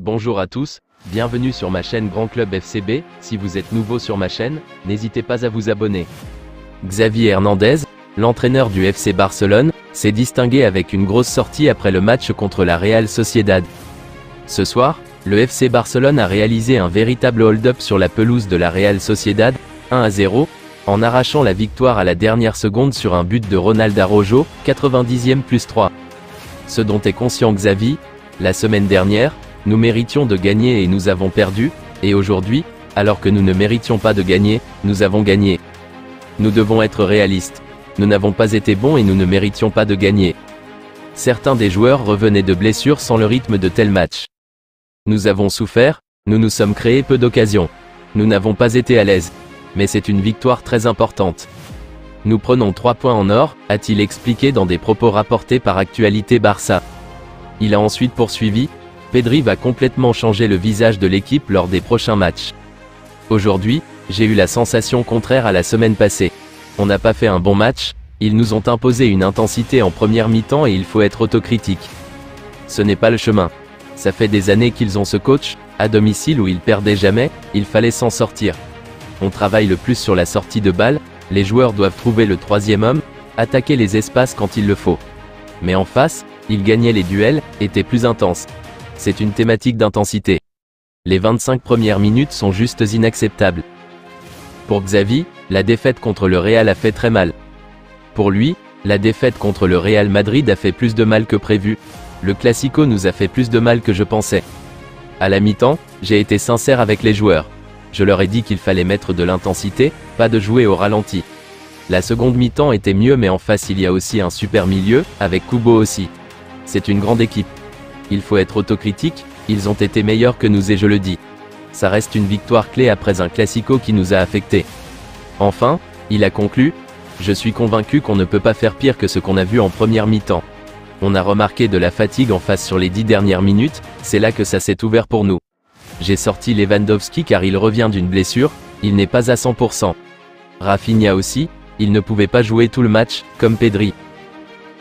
Bonjour à tous, bienvenue sur ma chaîne Grand Club FCB. Si vous êtes nouveau sur ma chaîne, n'hésitez pas à vous abonner. Xavi Hernandez, l'entraîneur du FC Barcelone, s'est distingué avec une grosse sortie après le match contre la Real Sociedad. Ce soir, le FC Barcelone a réalisé un véritable hold-up sur la pelouse de la Real Sociedad, 1-0, en arrachant la victoire à la dernière seconde sur un but de Ronald Araujo, 90e plus 3. Ce dont est conscient Xavi, la semaine dernière, nous méritions de gagner et nous avons perdu, et aujourd'hui, alors que nous ne méritions pas de gagner, nous avons gagné. Nous devons être réalistes. Nous n'avons pas été bons et nous ne méritions pas de gagner. Certains des joueurs revenaient de blessures sans le rythme de tels matchs. Nous avons souffert, nous nous sommes créés peu d'occasions. Nous n'avons pas été à l'aise. Mais c'est une victoire très importante. Nous prenons 3 points en or, a-t-il expliqué dans des propos rapportés par Actualité Barça. Il a ensuite poursuivi: Pedri va complètement changer le visage de l'équipe lors des prochains matchs. Aujourd'hui, j'ai eu la sensation contraire à la semaine passée. On n'a pas fait un bon match, ils nous ont imposé une intensité en première mi-temps et il faut être autocritique. Ce n'est pas le chemin. Ça fait des années qu'ils ont ce coach, à domicile où ils perdaient jamais, il fallait s'en sortir. On travaille le plus sur la sortie de balle, les joueurs doivent trouver le troisième homme, attaquer les espaces quand il le faut. Mais en face, ils gagnaient les duels, étaient plus intenses. C'est une thématique d'intensité. Les 25 premières minutes sont juste inacceptables. Pour Xavi, la défaite contre le Real a fait très mal. Pour lui, la défaite contre le Real Madrid a fait plus de mal que prévu. Le Classico nous a fait plus de mal que je pensais. À la mi-temps, j'ai été sincère avec les joueurs. Je leur ai dit qu'il fallait mettre de l'intensité, pas de jouer au ralenti. La seconde mi-temps était mieux, mais en face il y a aussi un super milieu, avec Kubo aussi. C'est une grande équipe. Il faut être autocritique, ils ont été meilleurs que nous et je le dis. Ça reste une victoire clé après un Classico qui nous a affectés. Enfin, il a conclu: je suis convaincu qu'on ne peut pas faire pire que ce qu'on a vu en première mi-temps. On a remarqué de la fatigue en face sur les 10 dernières minutes, c'est là que ça s'est ouvert pour nous. J'ai sorti Lewandowski car il revient d'une blessure, il n'est pas à 100%. Rafinha aussi, il ne pouvait pas jouer tout le match, comme Pedri.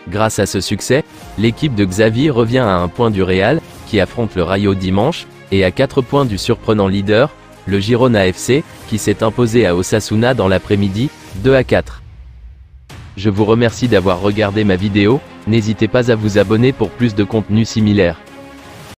Grâce à ce succès, l'équipe de Xavi revient à 1 point du Real, qui affronte le Rayo dimanche, et à 4 points du surprenant leader, le Girona FC, qui s'est imposé à Osasuna dans l'après-midi, 2-4. Je vous remercie d'avoir regardé ma vidéo, n'hésitez pas à vous abonner pour plus de contenu similaire.